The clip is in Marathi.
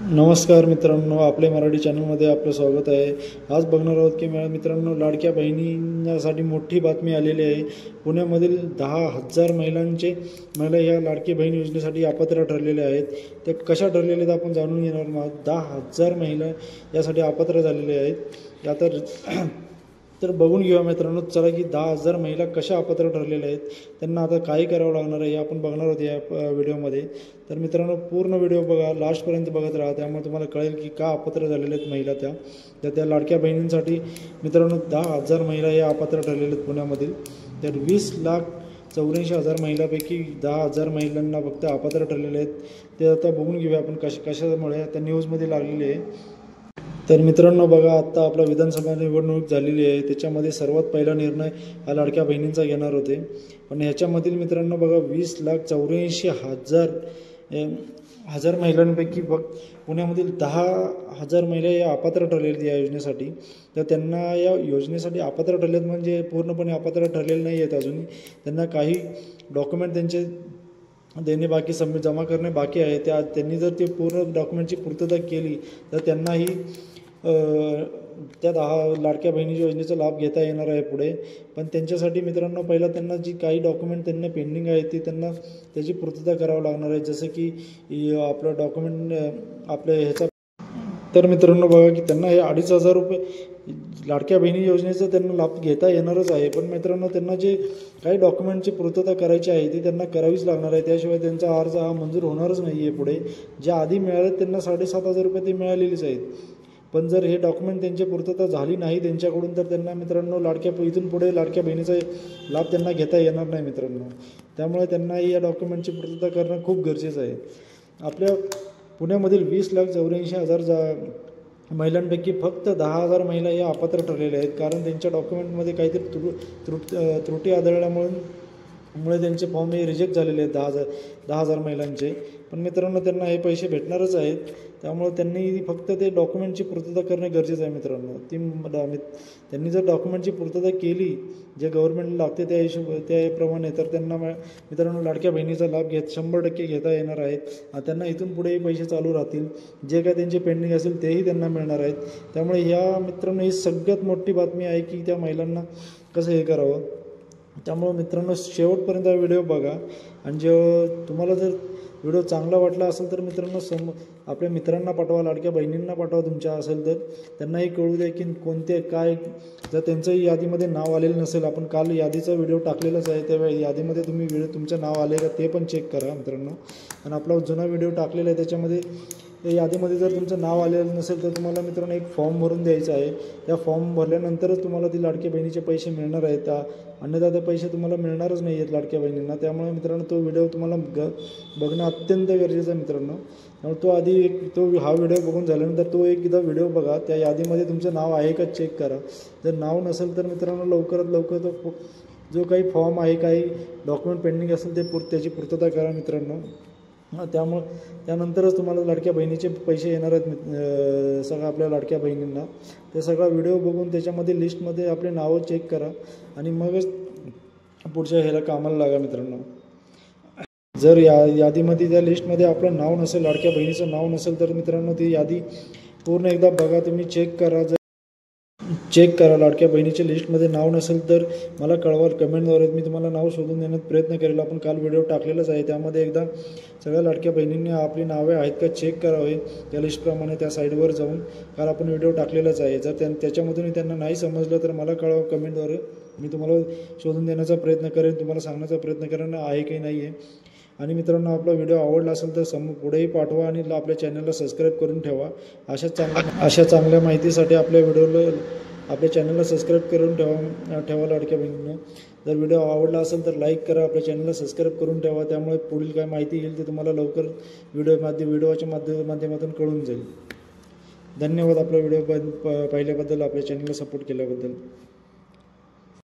नमस्कार मित्रांनो, आपले मराठी चॅनलमध्ये आपलं स्वागत आहे। आज बघणार आहोत की मित्रांनो, लाडक्या बहिणींसाठी मोठी बातमी आलेली आहे। पुण्यामधील 10,000 महिला या लाडकी बहीण योजनेसाठी अपात्र ठरलेले आहेत। ते कशा ठरलेले आहेत आपण जाणून घेणार आहोत। 10,000 महिला यासाठी अपात्र झालेले आहेत। तर बघून घेऊया मित्रांनो, चला की 10,000 महिला कशा अपात्र ठरलेल्या आहेत, त्यांना आता काय करावं लागणार आहे हे आपण बघणार आहोत या व्हिडिओमध्ये। तर मित्रांनो, पूर्ण व्हिडिओ बघा, लास्टपर्यंत बघत राहा, त्यामुळे तुम्हाला कळेल की का अपात्र झालेले आहेत महिला त्या लाडक्या बहिणींसाठी। मित्रांनो, 10,000 महिला या अपात्र ठरलेल्या आहेत पुण्यामधील। तर 20,84,000 महिलांपैकी 10,000 महिलांना फक्त अपात्र ठरलेले आहेत। ते आता बघून घेऊया आपण कशामुळे त्या न्यूजमध्ये लागलेले आहे। तर मित्रांनो बघा, आता आपला विधानसभा निवडणूक झालेली आहे, त्याच्यामध्ये सर्वात पहिला निर्णय हा लाडक्या बहिणींचा घेणार होते। पण ह्याच्यामधील मित्रांनो बघा, 20,84,000 महिलांपैकी पुण्यामधील 10,000 महिला या अपात्र ठरलेल्या आहेत या योजनेसाठी। तर त्यांना या योजनेसाठी अपात्र ठरलेत म्हणजे पूर्णपणे अपात्र ठरलेले नाही आहेत अजून। त्यांना काही डॉक्युमेंट त्यांचे देणे बाकी जमा करणे बाकी आहे। त्यांनी जर ते पूर्ण डॉक्युमेंटची पूर्तता केली तर त्यांनाही त्या 10 लाडक्या बहिणीच्या योजनेचा लाभ घेता येणार आहे पुढे। पण त्यांच्यासाठी मित्रांनो, पहिला त्यांना जी काही डॉक्युमेंट त्यांना पेंडिंग आहे ती त्यांना त्याची पूर्तता करावं लागणार आहे। जसं की आपलं डॉक्युमेंट आपल्या ह्याचा। तर मित्रांनो बघा की त्यांना हे 2,500 रुपये लाडक्या बहिणी योजनेचा त्यांना लाभ घेता येणारच आहे। पण मित्रांनो, त्यांना जे काही डॉक्युमेंटची पूर्तता करायची आहे ती त्यांना करावीच लागणार आहे, त्याशिवाय त्यांचा अर्ज हा मंजूर होणारच नाही आहे पुढे। जे आधी मिळाले त्यांना 7,500 रुपये ते मिळालेलेच आहेत। पण जर हे डॉक्युमेंट त्यांची पूर्तता झाली नाही त्यांच्याकडून, तर त्यांना मित्रांनो इथून पुढे लाडक्या बहिणीचा लाभ त्यांना घेता येणार नाही मित्रांनो। त्यामुळे त्यांना या डॉक्युमेंटची पूर्तता करणं खूप गरजेचं आहे। आपल्या पुण्यामधील 20,84,000 महिलांपैकी फक्त 10,000 महिला या अपात्र ठरलेल्या आहेत, कारण त्यांच्या डॉक्युमेंटमध्ये काहीतरी त्रुटी आढळल्यामुळे त्यांचे फॉर्म हे रिजेक्ट झालेले आहेत 10,000 महिलांचे। पण मित्रांनो, त्यांना हे पैसे भेटणारच आहेत, त्यामुळे त्यांनी फक्त ते डॉक्युमेंटची पूर्तता करणे गरजेचं आहे मित्रांनो। त्यांनी जर डॉक्युमेंटची पूर्तता केली जे गव्हर्नमेंटला लागते त्याप्रमाणे, तर त्यांना मित्रांनो लाडक्या बहिणीचा लाभ 100% घेता येणार आहे। त्यांना इथून पुढेही पैसे चालू राहतील, जे काय त्यांचे पेंडिंग असेल तेही त्यांना मिळणार आहेत। त्यामुळे ह्या मित्रांनो ही सगळ्यात मोठी बातमी आहे की त्या महिलांना कसं हे करावं। त्यामुळे मित्रांनो, शेवटपर्यंत हा व्हिडिओ बघा, आणि तुम्हाला जर व्हिडिओ चांगला वाटला असेल तर मित्रांनो आपल्या मित्रांना पाठवा, लाडक्या बहिणींना पाठवा तुमच्या असेल तर, त्यांनाही कळू द्या की कोणते काय। जर त्यांचंही यादीमध्ये नाव आलेलं नसेल, आपण काल यादीचा व्हिडिओ टाकलेलाच आहे, त्या यादीमध्ये तुम्ही तुमचं नाव आले का ते पण चेक करा मित्रांनो। आणि आपला जुना व्हिडिओ टाकलेला आहे त्याच्यामध्ये यादीमध्ये जर तुमचं नाव आलेलं नसेल तर तुम्हाला मित्रांनो एक फॉर्म भरून द्यायचा आहे। त्या फॉर्म भरल्यानंतरच तुम्हाला ती लाडक्या बहिणीचे पैसे मिळणार आहेत, अन्यथा ते पैसे तुम्हाला मिळणारच नाही आहेत लाडक्या बहिणींना। त्यामुळे मित्रांनो तो व्हिडिओ तुम्हाला बघणं अत्यंत गरजेचं आहे मित्रांनो। त्यामुळे हा व्हिडिओ बघून झाल्यानंतर एकदा व्हिडिओ बघा, त्या यादीमध्ये तुमचं नाव आहे का चेक करा। जर नाव नसेल तर मित्रांनो लवकरात लवकर तो जो काही फॉर्म आहे, काही डॉक्युमेंट पेंडिंग असेल त्याची पूर्तता करा मित्रांनो। त्यानंतरच तुम्हाला लाडक्या बहिणीचे पैसे येणार आहेत सगळ्या आपल्या लाडक्या बहिणींना। ते सगळा व्हिडिओ बघून त्याच्यामध्ये लिस्टमध्ये आपले नावं चेक करा आणि मगच पुढच्या ह्याला कामाला लागा मित्रांनो। जर यादीमध्ये त्या लिस्टमध्ये आपलं नाव नसेल, लाडक्या बहिणीचं नाव नसेल, तर मित्रांनो ती यादी पूर्ण एकदा बघा, तुम्ही चेक करा। लाडक्या बहिणीच्या लिस्टमध्ये नाव नसेल तर मला कळवा कमेंटद्वारे, मी तुम्हाला नाव शोधून देण्यात प्रयत्न करेल। आपण काल व्हिडिओ टाकलेलाच आहे, त्यामध्ये एकदा सगळ्या लाडक्या बहिणींनी आपली नावे आहेत का चेक करावे त्या लिस्टप्रमाणे त्या साईडवर जाऊन। काल आपण व्हिडिओ टाकलेलाच आहे। जर त्याच्यामधून त्यांना नाही समजलं तर मला कळवा कमेंटद्वारे, मी तुम्हाला शोधून देण्याचा प्रयत्न करेन, तुम्हाला सांगण्याचा प्रयत्न करेन आहे की नाही आहे। आणि मित्रांनो, आपला व्हिडिओ आवडला असेल तर पुढेही पाठवा आणि आपल्या चॅनलला सबस्क्राईब करून ठेवा। अशा चांगल्या माहितीसाठी आपल्या चॅनलला सबस्क्राईब करून ठेवा लाडक्या बहिणींना। जर व्हिडिओ आवडला असेल तर लाईक करा, आपल्या चॅनलला सबस्क्राईब करून ठेवा, त्यामुळे पुढील काय माहिती येईल ते तुम्हाला लवकर व्हिडिओच्या माध्यमातून कळून जाईल। धन्यवाद आपला व्हिडिओ पाहिल्याबद्दल, आपल्या चॅनलला सपोर्ट केल्याबद्दल।